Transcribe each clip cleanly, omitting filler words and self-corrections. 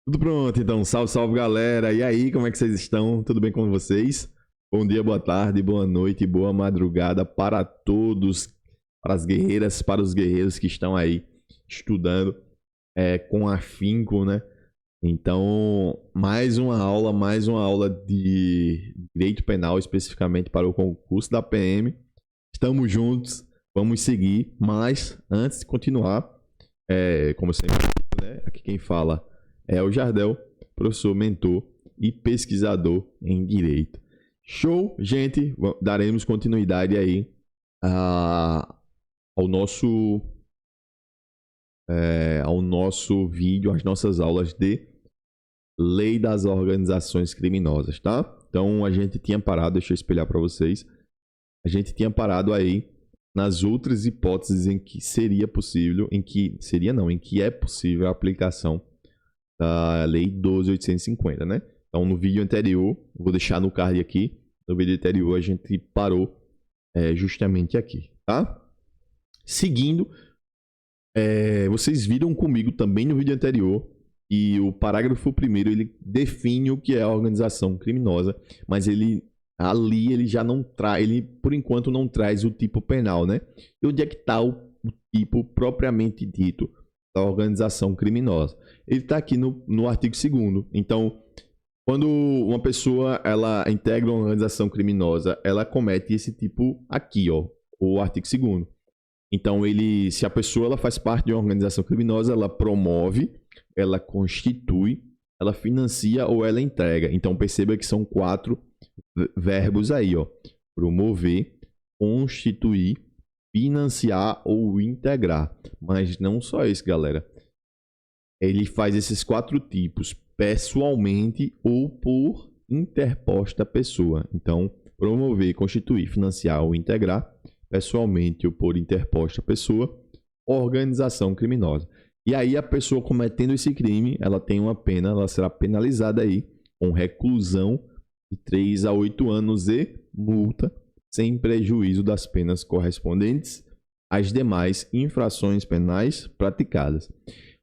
Tudo pronto, então. Salve, salve, galera. E aí, como é que vocês estão? Tudo bem com vocês? Bom dia, boa tarde, boa noite, boa madrugada para todos, para as guerreiras, para os guerreiros que estão aí estudando com afinco, né? Então, mais uma aula de direito penal, especificamente para o concurso da PM. Estamos juntos, vamos seguir, mas antes de continuar, como eu sempre digo, né? Aqui quem fala é o Jardel, professor, mentor e pesquisador em direito. Show, gente! Daremos continuidade aí ao nosso vídeo, às nossas aulas de Lei das Organizações Criminosas, tá? Então a gente tinha parado, deixa eu espelhar para vocês. A gente tinha parado aí nas outras hipóteses em que seria possível, em que é possível a aplicação da Lei 12.850, né? Então, no vídeo anterior, vou deixar no card aqui, no vídeo anterior a gente parou justamente aqui, tá? Seguindo, vocês viram comigo também no vídeo anterior e o parágrafo primeiro ele define o que é a organização criminosa, mas ele já não traz, ele por enquanto não traz o tipo penal, né? E onde é que está o tipo propriamente dito da organização criminosa? Ele está aqui no artigo 2º. Então, quando uma pessoa ela integra uma organização criminosa, ela comete esse tipo aqui, ó, o artigo 2º. Então, se a pessoa ela faz parte de uma organização criminosa, ela promove, ela constitui, ela financia ou ela entrega. Então, perceba que são 4 verbos aí, ó. Promover, constituir, financiar ou integrar. Mas não só isso, galera. Ele faz esses 4 tipos pessoalmente ou por interposta pessoa. Então, promover, constituir, financiar ou integrar, pessoalmente ou por interposta pessoa, organização criminosa. E aí a pessoa cometendo esse crime, ela tem uma pena, ela será penalizada aí com reclusão de 3 a 8 anos e multa, sem prejuízo das penas correspondentes às demais infrações penais praticadas.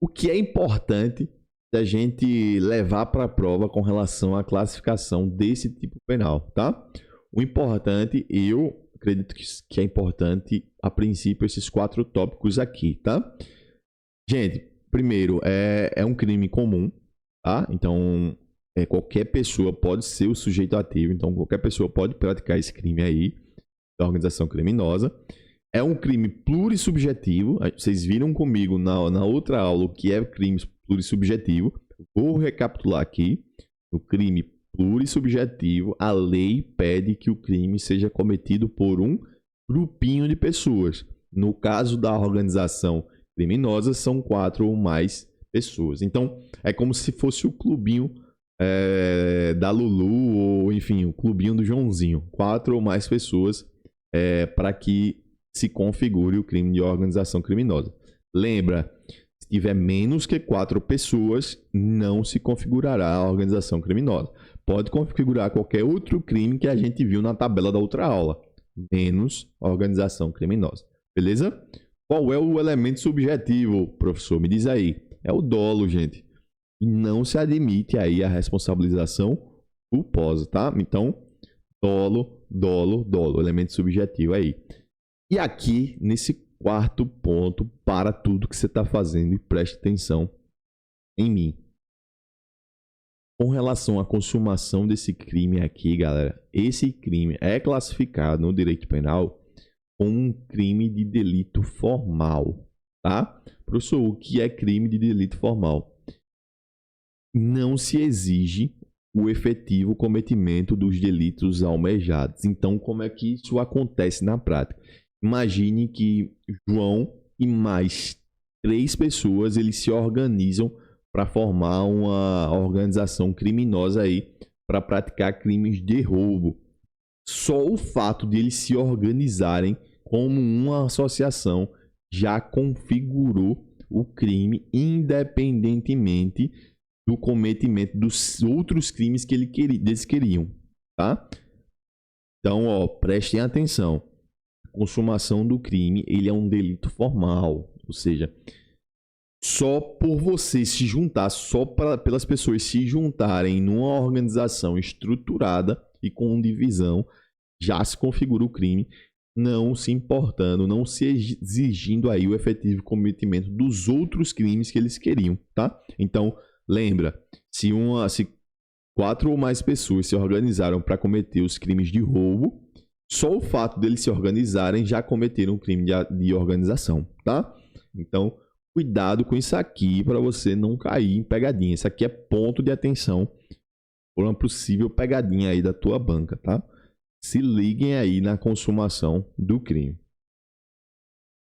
O que é importante da gente levar para a prova com relação à classificação desse tipo penal, tá? O importante, eu acredito que é importante, a princípio, esses 4 tópicos aqui, tá? Gente, primeiro, é um crime comum, tá? Então, qualquer pessoa pode ser o sujeito ativo, então qualquer pessoa pode praticar esse crime aí, da organização criminosa. É um crime plurissubjetivo, vocês viram comigo na outra aula o que é crime plurissubjetivo. Vou recapitular aqui. O crime plurissubjetivo, a lei pede que o crime seja cometido por um grupinho de pessoas. No caso da organização criminosa, são 4 ou mais pessoas. Então, é como se fosse o clubinho da Lulu, ou enfim, o clubinho do Joãozinho. 4 ou mais pessoas para que se configure o crime de organização criminosa. Lembra, se tiver menos que 4 pessoas, não se configurará a organização criminosa. Pode configurar qualquer outro crime que a gente viu na tabela da outra aula, menos organização criminosa. Beleza? Qual é o elemento subjetivo, professor? Me diz aí. É o dolo, gente. E não se admite aí a responsabilização culposa, tá? Então, dolo, elemento subjetivo aí. E aqui, nesse 4º ponto, para tudo que você está fazendo e preste atenção em mim. Com relação à consumação desse crime aqui, galera, esse crime é classificado no direito penal como um crime de delito formal, tá? Professor, o que é crime de delito formal? Não se exige o efetivo cometimento dos delitos almejados. Então, como é que isso acontece na prática? Imagine que João e mais 3 pessoas eles se organizam para formar uma organização criminosa aí para praticar crimes de roubo. Só o fato de eles se organizarem como uma associação já configurou o crime, independentemente do cometimento dos outros crimes que eles queriam, tá? Então, prestem atenção. A consumação do crime, ele é um delito formal, ou seja, só por você se juntar, pelas pessoas se juntarem numa organização estruturada e com divisão, já se configura o crime, não se importando, não se exigindo aí o efetivo cometimento dos outros crimes que eles queriam, tá? Então, lembra, se 4 ou mais pessoas se organizaram para cometer os crimes de roubo, só o fato deles se organizarem já cometeram um crime de organização, tá? Então, cuidado com isso aqui para você não cair em pegadinha. Isso aqui é ponto de atenção por uma possível pegadinha aí da tua banca, tá? Se liguem aí na consumação do crime.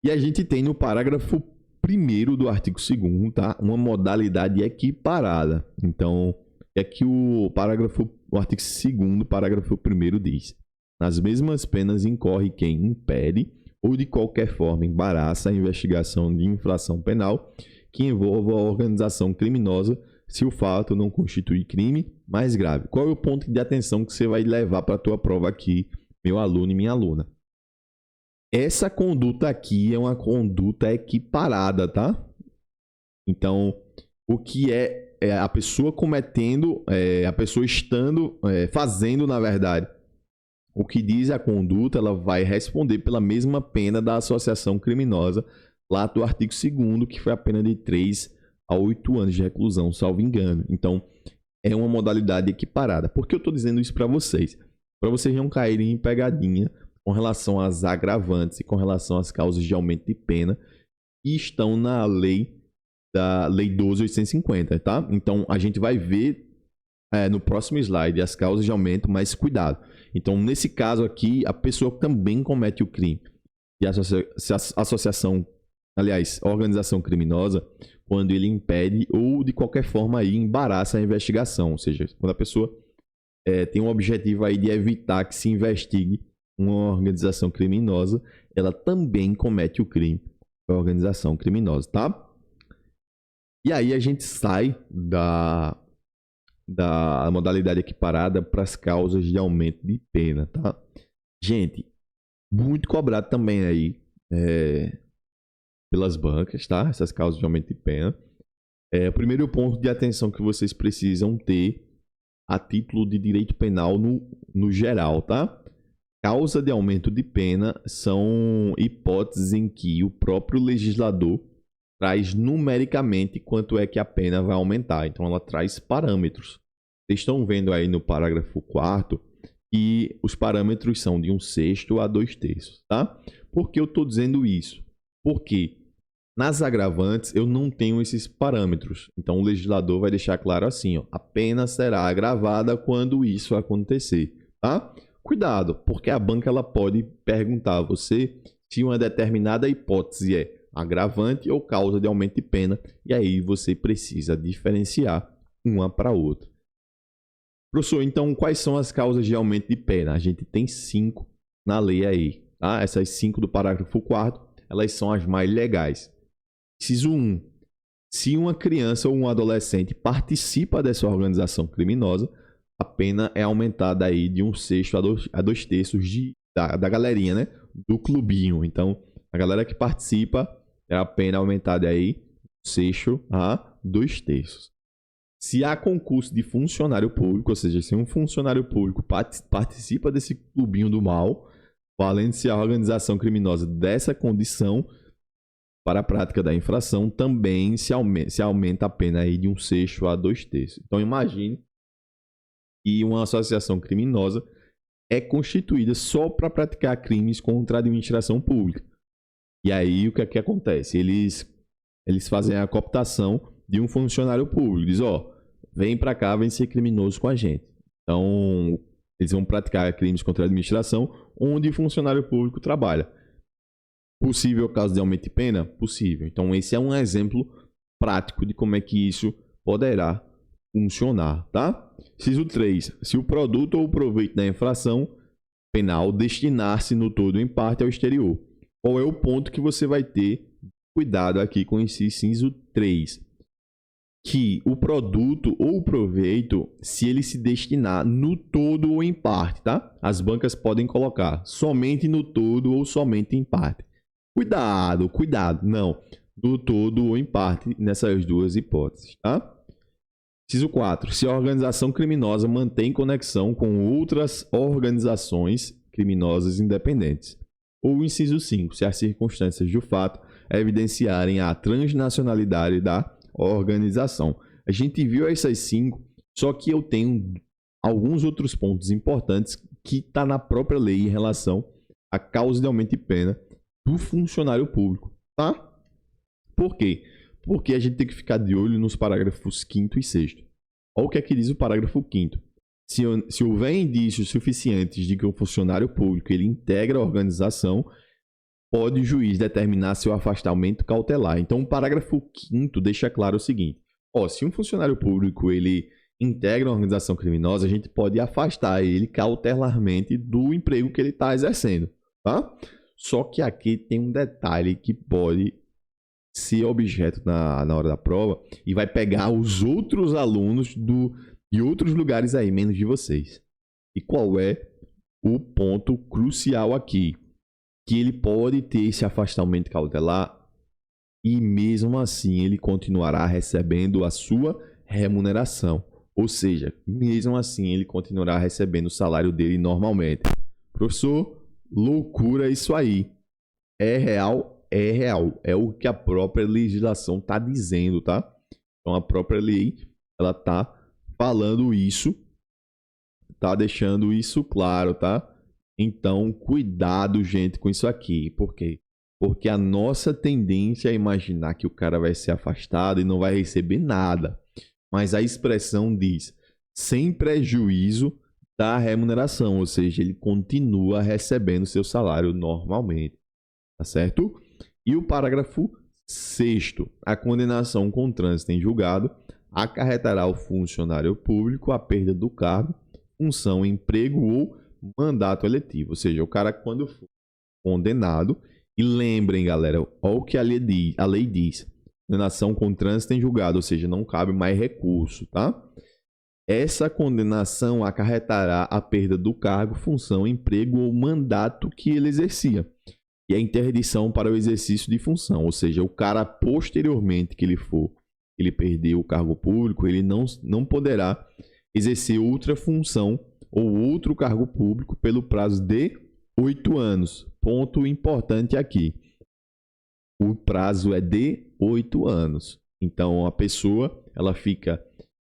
E a gente tem no parágrafo 1º do artigo 2º, tá? Uma modalidade equiparada. Então, é que o artigo 2º, parágrafo 1º diz: nas mesmas penas incorre quem impede ou de qualquer forma embaraça a investigação de infração penal que envolva a organização criminosa, se o fato não constitui crime mais grave. Qual é o ponto de atenção que você vai levar para a tua prova aqui, meu aluno e minha aluna? Essa conduta aqui é uma conduta equiparada, tá? Então, o que é a pessoa cometendo, a pessoa fazendo, na verdade, o que diz a conduta, ela vai responder pela mesma pena da associação criminosa, lá do artigo 2º, que foi a pena de 3 a 8 anos de reclusão, salvo engano. Então, é uma modalidade equiparada. Por que eu estou dizendo isso para vocês? Para vocês não caírem em pegadinha com relação às agravantes e com relação às causas de aumento de pena que estão na lei 12.850, tá? Então, a gente vai ver no próximo slide as causas de aumento, mas cuidado. Então, nesse caso aqui, a pessoa também comete o crime de associação, aliás, organização criminosa, quando ele impede ou de qualquer forma aí embaraça a investigação, ou seja, quando a pessoa tem um objetivo aí de evitar que se investigue uma organização criminosa, ela também comete o crime da organização criminosa, tá? E aí a gente sai da modalidade equiparada para as causas de aumento de pena, tá? Gente, muito cobrado também aí pelas bancas, tá? Essas causas de aumento de pena. O primeiro ponto de atenção que vocês precisam ter a título de direito penal no geral, tá? Causa de aumento de pena são hipóteses em que o próprio legislador traz numericamente quanto é que a pena vai aumentar. Então, ela traz parâmetros. Vocês estão vendo aí no parágrafo 4º que os parâmetros são de 1/6 a 2/3, tá? Por que eu estou dizendo isso? Porque nas agravantes eu não tenho esses parâmetros. Então, o legislador vai deixar claro assim, ó, a pena será agravada quando isso acontecer, tá? Cuidado, porque a banca ela pode perguntar a você se uma determinada hipótese é agravante ou causa de aumento de pena, e aí você precisa diferenciar uma para outra. Professor, então quais são as causas de aumento de pena? A gente tem 5 na lei aí, tá? Essas 5 do parágrafo 4º, elas são as mais legais. Inciso 1. Se uma criança ou um adolescente participa dessa organização criminosa, a pena é aumentada aí de 1/6 a 2/3 da galerinha, né? Do clubinho. Então, a galera que participa, a pena é aumentada aí 1/6 a 2/3. Se há concurso de funcionário público, ou seja, se um funcionário público participa desse clubinho do mal, valendo-se a organização criminosa dessa condição para a prática da infração, também se aumenta a pena aí de 1/6 a 2/3. Então, imagine que uma associação criminosa é constituída só para praticar crimes contra a administração pública. E aí, o que é que acontece? Eles fazem a cooptação de um funcionário público. Diz, ó, vem para cá, vem ser criminoso com a gente. Então, eles vão praticar crimes contra a administração onde o funcionário público trabalha. Possível caso de aumento de pena? Possível. Então, esse é um exemplo prático de como é que isso poderá funcionar, tá? Inciso 3. Se o produto ou o proveito da infração penal destinar-se no todo ou em parte ao exterior. Qual é o ponto que você vai ter cuidado aqui com esse inciso 3? Que o produto ou o proveito, se ele se destinar no todo ou em parte, tá? As bancas podem colocar somente no todo ou somente em parte. Cuidado, cuidado. Não. do todo ou em parte nessas duas hipóteses, tá? Inciso 4. Se a organização criminosa mantém conexão com outras organizações criminosas independentes. Ou inciso 5. Se as circunstâncias do fato evidenciarem a transnacionalidade da organização. A gente viu essas 5, só que eu tenho alguns outros pontos importantes que está na própria lei em relação à causa de aumento de pena do funcionário público, tá? Por quê? Porque a gente tem que ficar de olho nos parágrafos 5º e 6º. Olha o que é que diz o parágrafo 5º. Se houver indícios suficientes de que o funcionário público ele integra a organização, pode o juiz determinar seu afastamento cautelar. Então, o parágrafo 5º deixa claro o seguinte. Se um funcionário público ele integra uma organização criminosa, a gente pode afastar ele cautelarmente do emprego que ele está exercendo, tá? Só que aqui tem um detalhe que pode ser objeto na hora da prova e vai pegar os outros alunos de outros lugares aí, menos de vocês. E qual é o ponto crucial aqui? Que ele pode ter esse afastamento cautelar e mesmo assim ele continuará recebendo a sua remuneração. Ou seja, mesmo assim ele continuará recebendo o salário dele normalmente. Professor, loucura isso aí. É real? É real. É o que a própria legislação está dizendo, tá? Então a própria lei, ela está falando isso, está deixando isso claro, tá? Então, cuidado, gente, com isso aqui. Por quê? Porque a nossa tendência é imaginar que o cara vai ser afastado e não vai receber nada. Mas a expressão diz, sem prejuízo da remuneração, ou seja, ele continua recebendo seu salário normalmente, tá certo? E o parágrafo 6º, a condenação com trânsito em julgado acarretará ao funcionário público a perda do cargo, função, emprego ou mandato eletivo. Ou seja, o cara quando for condenado, e lembrem, galera, olha o que a lei diz. Condenação com trânsito em julgado, ou seja, não cabe mais recurso, tá? Essa condenação acarretará a perda do cargo, função, emprego ou mandato que ele exercia. E a interdição para o exercício de função, ou seja, o cara posteriormente que ele perdeu o cargo público, ele não poderá exercer outra função ou outro cargo público pelo prazo de 8 anos. Ponto importante aqui. O prazo é de 8 anos. Então, a pessoa ela fica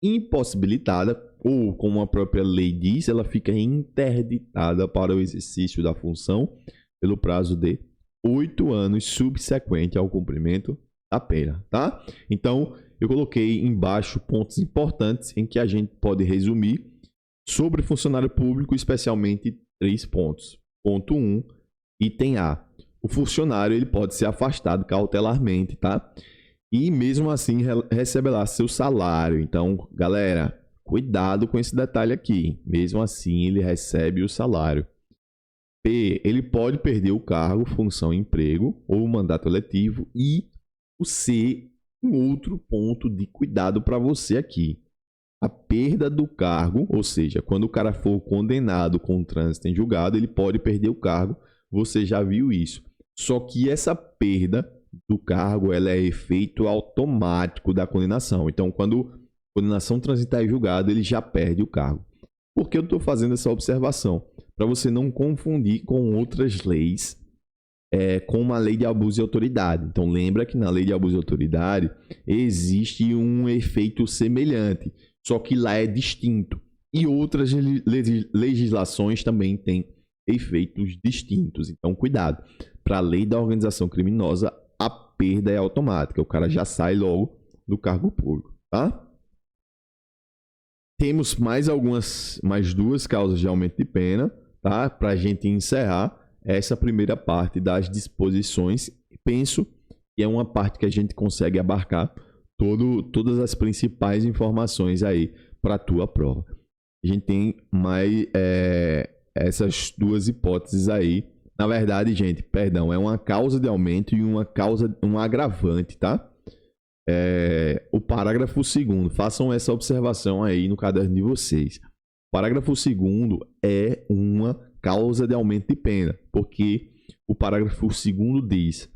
impossibilitada, ou como a própria lei diz, ela fica interditada para o exercício da função pelo prazo de 8 anos subsequente ao cumprimento da pena, tá? Então, eu coloquei embaixo pontos importantes em que a gente pode resumir sobre funcionário público, especialmente 3 pontos. Ponto 1, item A. O funcionário ele pode ser afastado cautelarmente, tá? E mesmo assim receberá seu salário. Então, galera, cuidado com esse detalhe aqui. Mesmo assim, ele recebe o salário. P, ele pode perder o cargo, função, emprego ou mandato eletivo. E o C, um outro ponto de cuidado para você aqui. A perda do cargo, ou seja, quando o cara for condenado com trânsito em julgado, ele pode perder o cargo. Você já viu isso. Só que essa perda do cargo ela é efeito automático da condenação. Então, quando a condenação transitar em julgado, ele já perde o cargo. Por que eu estou fazendo essa observação? Para você não confundir com outras leis, com a lei de abuso de autoridade. Então, lembra que na lei de abuso de autoridade existe um efeito semelhante, só que lá é distinto. E outras legislações também têm efeitos distintos. Então, cuidado. Para a lei da organização criminosa, a perda é automática. O cara já sai logo do cargo público, tá? Temos mais duas causas de aumento de pena, tá? Para a gente encerrar essa primeira parte das disposições. Penso que é uma parte que a gente consegue abarcar todas as principais informações aí para a tua prova. A gente tem mais essas duas hipóteses aí. Na verdade, gente, perdão, é uma causa de aumento e um agravante, tá? O parágrafo 2º, façam essa observação aí no caderno de vocês. O parágrafo 2º é uma causa de aumento de pena, porque o parágrafo 2º diz: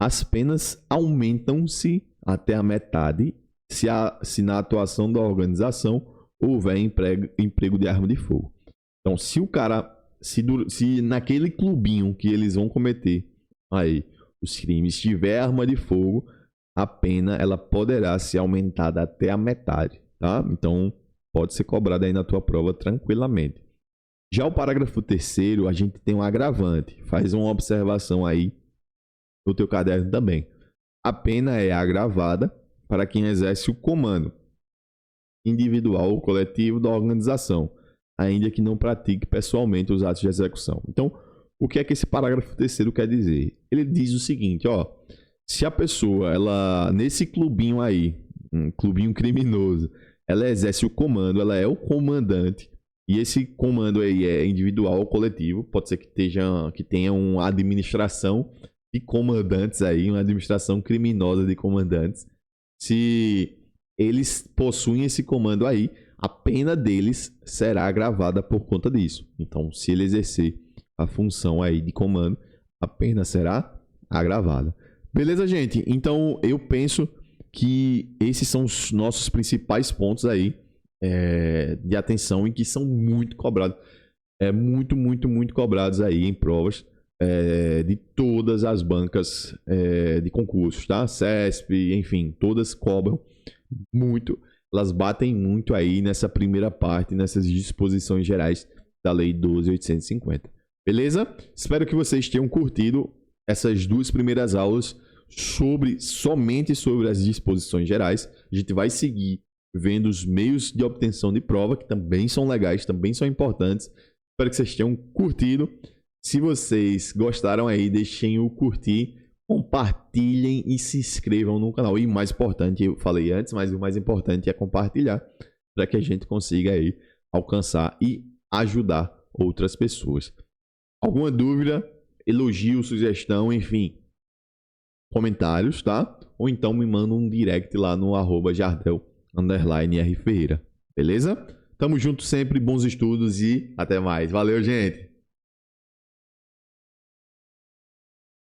as penas aumentam-se até a metade se na atuação da organização houver emprego de arma de fogo. Então, se o cara, se naquele clubinho que eles vão cometer aí os crimes tiver arma de fogo, a pena ela poderá ser aumentada até a metade, tá? Então, pode ser cobrada aí na tua prova tranquilamente. Já o parágrafo 3º, a gente tem um agravante. Faz uma observação aí no teu caderno também. A pena é agravada para quem exerce o comando individual ou coletivo da organização, ainda que não pratique pessoalmente os atos de execução. Então, o que é que esse parágrafo 3º quer dizer? Ele diz o seguinte, ó, se a pessoa, ela nesse clubinho aí, um clubinho criminoso, ela exerce o comando, ela é o comandante, e esse comando aí é individual ou coletivo, pode ser que tenha uma administração de comandantes aí, uma administração criminosa de comandantes. Se eles possuem esse comando aí, a pena deles será agravada por conta disso. Então, se ele exercer a função aí de comando, a pena será agravada. Beleza, gente? Então, eu penso que esses são os nossos principais pontos aí de atenção e que são muito cobrados. Muito cobrados aí em provas de todas as bancas de concursos, tá? CESP, enfim, todas cobram muito. Elas batem muito aí nessa primeira parte, nessas disposições gerais da Lei 12.850. Beleza? Espero que vocês tenham curtido essas duas primeiras aulas somente sobre as disposições gerais. A gente vai seguir vendo os meios de obtenção de prova, que também são legais, também são importantes. Espero que vocês tenham curtido. Se vocês gostaram aí, deixem o curtir, compartilhem e se inscrevam no canal. E o mais importante, eu falei antes, mas o mais importante é compartilhar, para que a gente consiga aí alcançar e ajudar outras pessoas. Alguma dúvida, elogio, sugestão, enfim, comentários, tá? Ou então me manda um direct lá no @jardel_rferreira. Beleza? Tamo junto sempre, bons estudos e até mais. Valeu, gente!